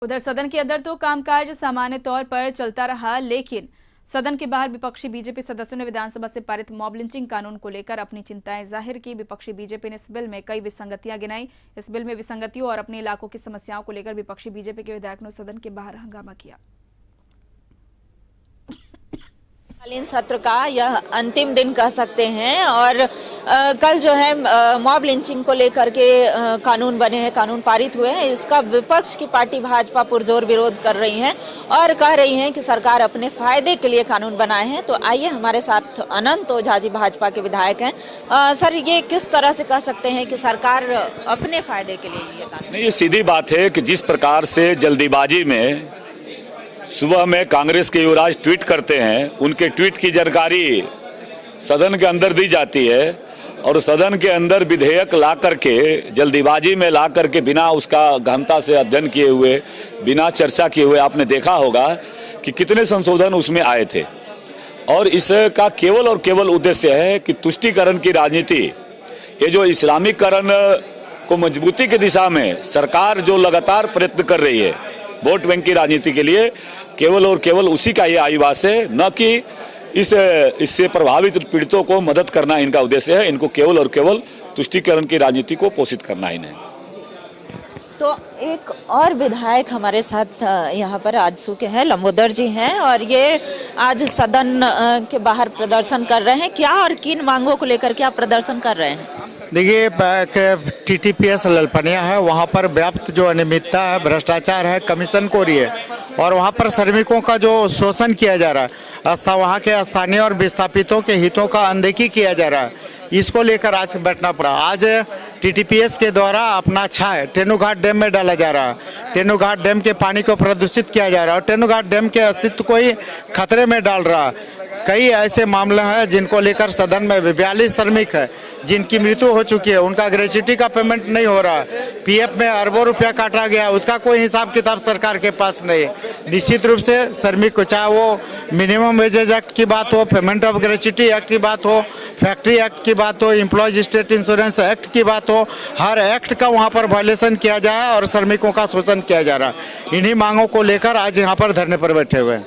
उधर सदन के अंदर तो कामकाज सामान्य तौर पर चलता रहा, लेकिन सदन के बाहर विपक्षी बीजेपी सदस्यों ने विधानसभा से पारित मॉब लिंचिंग कानून को लेकर अपनी चिंताएं जाहिर की। विपक्षी बीजेपी ने इस बिल में कई विसंगतियां गिनाई। इस बिल में विसंगतियों और अपने इलाकों की समस्याओं को लेकर विपक्षी बीजेपी के विधायक ने सदन के बाहर हंगामा किया। शीतकालीन सत्र का यह अंतिम दिन कह सकते हैं और कल जो है मॉब लिंचिंग को लेकर के कानून बने हैं, कानून पारित हुए हैं। इसका विपक्ष की पार्टी भाजपा पुरजोर विरोध कर रही है और कह रही है कि सरकार अपने फायदे के लिए कानून बनाए हैं। तो आइए, हमारे साथ अनंत ओझा जी भाजपा के विधायक हैं। सर, ये किस तरह से कह सकते हैं कि सरकार अपने फायदे के लिए ये कानून? नहीं, ये सीधी बात है कि जिस प्रकार से जल्दीबाजी में सुबह में कांग्रेस के युवराज ट्वीट करते हैं, उनके ट्वीट की जानकारी सदन के अंदर दी जाती है और सदन के अंदर विधेयक ला करके जल्दीबाजी में ला करके बिना उसका गहनता से अध्ययन किए हुए, बिना चर्चा किए हुए आपने देखा होगा कि कितने संशोधन उसमें आए थे। और इसका केवल और केवल उद्देश्य है कि तुष्टीकरण की राजनीति, ये जो इस्लामीकरण को मजबूती की दिशा में सरकार जो लगातार प्रयत्न कर रही है वोट बैंक की राजनीति के लिए, केवल और केवल उसी का ये आईवास है, न कि इससे प्रभावित पीड़ितों को मदद करना इनका उद्देश्य है। इनको केवल और केवल तुष्टीकरण की राजनीति को पोषित करना ही नहीं। तो एक और विधायक हमारे साथ यहाँ पर आजसू के हैं, लंबोदर जी हैं, और ये आज सदन के बाहर प्रदर्शन कर रहे हैं। क्या और किन मांगों को लेकर के आप प्रदर्शन कर रहे हैं? देखिए, टीटीपीएस ललपनिया है, वहाँ पर व्याप्त जो अनियमितता है, भ्रष्टाचार है, कमीशनखोरी है और वहाँ पर श्रमिकों का जो शोषण किया जा रहा है, वहाँ के स्थानीय और विस्थापितों के हितों का अनदेखी किया जा रहा है, इसको लेकर आज बैठना पड़ा। आज टीटीपीएस के द्वारा अपना छाया तेनुघाट डैम में डाला जा रहा है। तेनुघाट डैम के पानी को प्रदूषित किया जा रहा है और तेनुघाट डैम के अस्तित्व को ही खतरे में डाल रहा है। कई ऐसे मामले हैं जिनको लेकर सदन में 42 श्रमिक है जिनकी मृत्यु हो चुकी है, उनका ग्रेच्युटी का पेमेंट नहीं हो रहा है। पीएफ में अरबों रुपया काटा गया, उसका कोई हिसाब किताब सरकार के पास नहीं है। निश्चित रूप से श्रमिक को, चाहे वो मिनिमम वेजेज एक्ट की बात हो, पेमेंट ऑफ ग्रेच्युटी एक्ट की बात हो, फैक्ट्री एक्ट की बात हो, एम्प्लॉयज स्टेट इंश्योरेंस एक्ट की बात हो, हर एक्ट का वहाँ पर वायलेशन किया जाए और श्रमिकों का शोषण किया जा रहा है। इन्हीं मांगों को लेकर आज यहाँ पर धरने पर बैठे हुए हैं।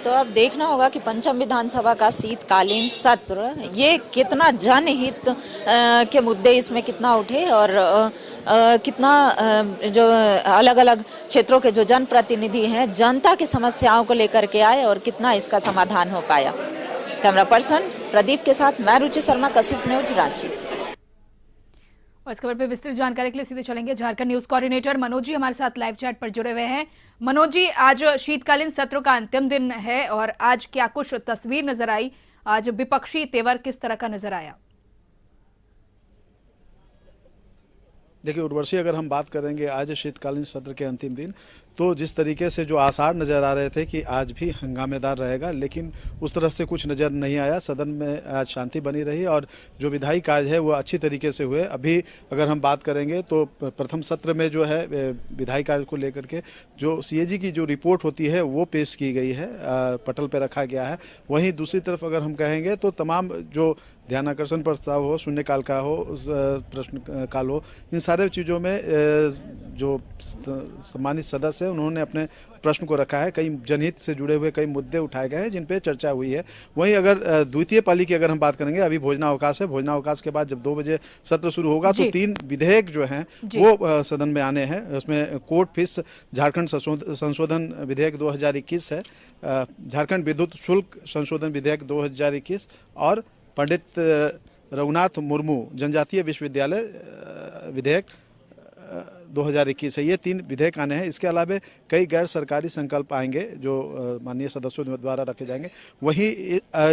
तो अब देखना होगा कि पंचम विधानसभा का शीतकालीन सत्र ये कितना जनहित के मुद्दे इसमें कितना उठे और कितना जो अलग अलग क्षेत्रों के जो जनप्रतिनिधि हैं जनता की समस्याओं को लेकर के आए और कितना इसका समाधान हो पाया। कैमरा पर्सन प्रदीप के साथ मैं रुचि शर्मा, कशिश न्यूज, रांची। और इस खबर पर विस्तृत जानकारी के लिए सीधे चलेंगे झारखंड न्यूज कोऑर्डिनेटर मनोज जी हमारे साथ लाइव चैट पर जुड़े हुए हैं। मनोज जी, आज शीतकालीन सत्र का अंतिम दिन है और आज क्या कुछ तस्वीर नजर आई? आज विपक्षी तेवर किस तरह का नजर आया? देखिए उर्वशी, अगर हम बात करेंगे आज शीतकालीन सत्र के अंतिम दिन, तो जिस तरीके से जो आसार नज़र आ रहे थे कि आज भी हंगामेदार रहेगा, लेकिन उस तरह से कुछ नज़र नहीं आया। सदन में आज शांति बनी रही और जो विधायी कार्य है वो अच्छी तरीके से हुए। अभी अगर हम बात करेंगे तो प्रथम सत्र में जो है विधायी कार्य को लेकर के जो सीएजी की जो रिपोर्ट होती है वो पेश की गई है, पटल पर रखा गया है। वहीं दूसरी तरफ अगर हम कहेंगे तो तमाम जो ध्यानाकर्षण प्रस्ताव हो, शून्यकाल का हो, प्रश्न काल हो, इन सारे चीज़ों में जो सम्मानित सदस्य है उन्होंने अपने प्रश्न को रखा है। कई जनहित से जुड़े हुए कई मुद्दे उठाए गए हैं जिन पे चर्चा हुई है। वहीं अगर द्वितीय पाली की अगर हम बात करेंगे, अभी भोजनावकाश है, भोजनावकाश के बाद जब 2 बजे सत्र शुरू होगा तो 3 विधेयक जो हैं वो सदन में आने हैं। उसमें कोर्ट फीस झारखंड संशोधन विधेयक 2021 है, झारखंड विद्युत शुल्क संशोधन विधेयक 2021 और पंडित रघुनाथ मुर्मू जनजातीय विश्वविद्यालय विधेयक 2021 है। ये 3 विधेयक आने हैं। इसके अलावा कई गैर सरकारी संकल्प आएंगे जो माननीय सदस्यों द्वारा रखे जाएंगे। वहीं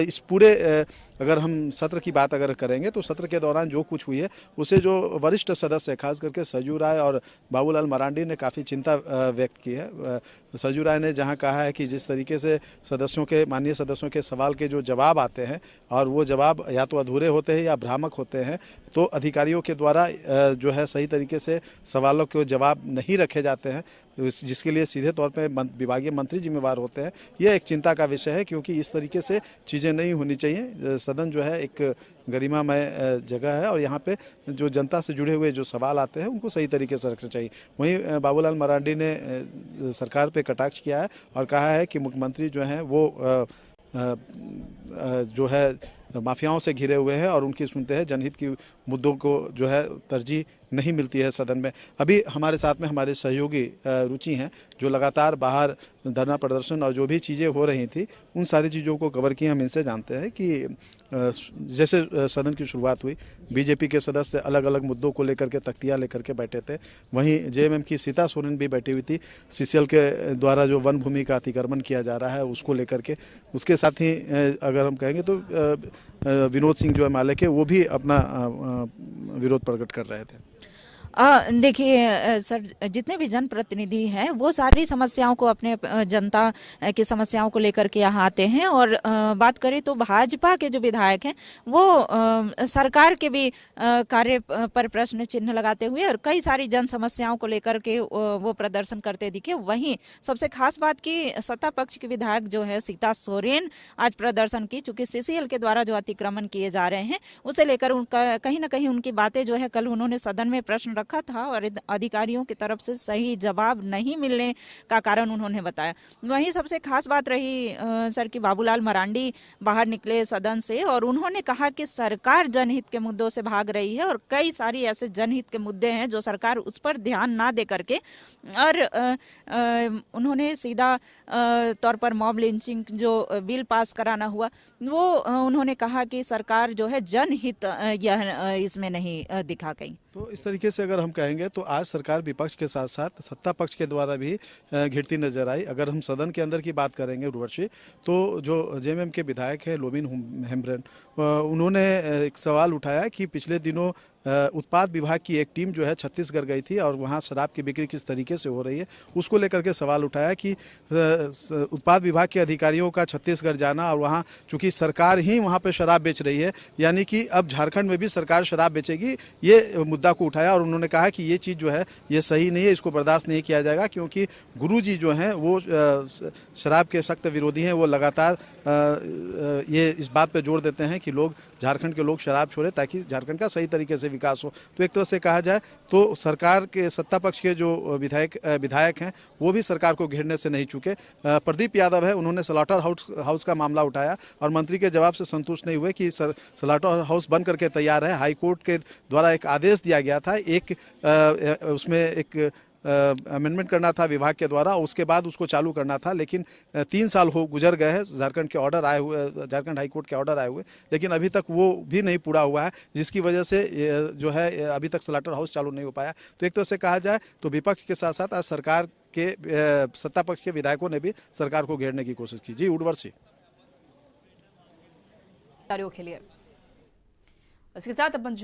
इस पूरे अगर हम सत्र की बात अगर करेंगे तो सत्र के दौरान जो कुछ हुई है उसे जो वरिष्ठ सदस्य खास करके सरजू राय और बाबूलाल मरांडी ने काफ़ी चिंता व्यक्त की है। सरजू राय ने जहां कहा है कि जिस तरीके से माननीय सदस्यों के सवाल के जो जवाब आते हैं और वो जवाब या तो अधूरे होते हैं या भ्रामक होते हैं, तो अधिकारियों के द्वारा जो है सही तरीके से सवालों को जवाब नहीं रखे जाते हैं, जिसके लिए सीधे तौर पे विभागीय मंत्री जिम्मेवार होते हैं, यह एक चिंता का विषय है, क्योंकि इस तरीके से चीज़ें नहीं होनी चाहिए। सदन जो है एक गरिमामय जगह है और यहाँ पे जो जनता से जुड़े हुए जो सवाल आते हैं उनको सही तरीके से रखना चाहिए। वहीं बाबूलाल मरांडी ने सरकार पे कटाक्ष किया है और कहा है कि मुख्यमंत्री जो हैं वो जो है माफियाओं से घिरे हुए हैं और उनकी सुनते हैं, जनहित की मुद्दों को जो है तरजीह नहीं मिलती है सदन में। अभी हमारे साथ में हमारे सहयोगी रुचि हैं जो लगातार बाहर धरना प्रदर्शन और जो भी चीज़ें हो रही थी उन सारी चीज़ों को कवर किए। हम इनसे जानते हैं कि जैसे सदन की शुरुआत हुई, बीजेपी के सदस्य अलग अलग मुद्दों को लेकर के तख्तियाँ लेकर के बैठे थे। वहीं जेएमएम की सीता सोरेन भी बैठी हुई थी, सीसीएल के द्वारा जो वन भूमि का अतिक्रमण किया जा रहा है उसको लेकर के। उसके साथ ही अगर हम कहेंगे तो विनोद सिंह जो है माले के, वो भी अपना विरोध प्रकट कर रहे थे। देखिए सर, जितने भी जनप्रतिनिधि हैं वो सारी समस्याओं को अपने जनता की समस्याओं को लेकर के यहाँ आते हैं। और बात करें तो भाजपा के जो विधायक हैं वो सरकार के भी कार्य पर प्रश्न चिन्ह लगाते हुए और कई सारी जन समस्याओं को लेकर के वो प्रदर्शन करते दिखे। वहीं सबसे खास बात की सत्ता पक्ष के विधायक जो है सीता सोरेन आज प्रदर्शन की, चूंकि सीसीएल के द्वारा जो अतिक्रमण किए जा रहे हैं उसे लेकर उनका कहीं ना कहीं उनकी बातें जो है, कल उन्होंने सदन में प्रश्न रखा था और अधिकारियों की तरफ से सही जवाब नहीं मिलने का कारण उन्होंने बताया। वहीं सबसे खास बात रही सर की बाबूलाल मरांडी बाहर निकले सदन से और उन्होंने कहा कि सरकार जनहित के मुद्दों से भाग रही है और कई सारी ऐसे जनहित के मुद्दे हैं जो सरकार उस पर ध्यान ना दे करके, और उन्होंने सीधा तौर पर मॉब लिंचिंग जो बिल पास कराना हुआ वो उन्होंने कहा कि सरकार जो है जनहित यह इसमें नहीं दिखा गई। तो इस तरीके से अगर हम कहेंगे तो आज सरकार विपक्ष के साथ साथ सत्ता पक्ष के द्वारा भी घिरती नजर आई। अगर हम सदन के अंदर की बात करेंगे उर्वशी, तो जो जेएमएम के विधायक है लोबिन हेम्ब्रेन, उन्होंने एक सवाल उठाया कि पिछले दिनों उत्पाद विभाग की एक टीम जो है छत्तीसगढ़ गई थी और वहाँ शराब की बिक्री किस तरीके से हो रही है उसको लेकर के सवाल उठाया कि उत्पाद विभाग के अधिकारियों का छत्तीसगढ़ जाना और वहाँ चूंकि सरकार ही वहाँ पे शराब बेच रही है, यानी कि अब झारखंड में भी सरकार शराब बेचेगी, ये मुद्दा को उठाया। और उन्होंने कहा कि ये चीज़ जो है ये सही नहीं है, इसको बर्दाश्त नहीं किया जाएगा, क्योंकि गुरुजी जो हैं वो शराब के सख्त विरोधी हैं। वो लगातार ये इस बात पर जोर देते हैं कि लोग, झारखंड के लोग शराब छोड़े ताकि झारखंड का सही तरीके से विकास हो। तो एक तरह से कहा जाए तो सरकार के सत्ता पक्ष के जो विधायक हैं वो भी सरकार को घेरने से नहीं चूके। प्रदीप यादव है, उन्होंने स्लॉटर हाउस का मामला उठाया और मंत्री के जवाब से संतुष्ट नहीं हुए कि स्लॉटर हाउस बन करके तैयार है। हाईकोर्ट के द्वारा एक आदेश दिया गया था, उसमें एक अमेंडमेंट करना था विभाग के द्वारा, उसके बाद उसको चालू करना था, लेकिन 3 साल गुजर गए हैं, झारखंड हाईकोर्ट के ऑर्डर आए हुए, लेकिन अभी तक वो भी नहीं पूरा हुआ है, जिसकी वजह से जो है अभी तक स्लॉटर हाउस चालू नहीं हो पाया। तो एक तरह से कहा जाए तो विपक्ष के साथ साथ आज सरकार के सत्ता पक्ष के विधायकों ने भी सरकार को घेरने की कोशिश की। जी उर्वशी के लिए इसके साथ अपन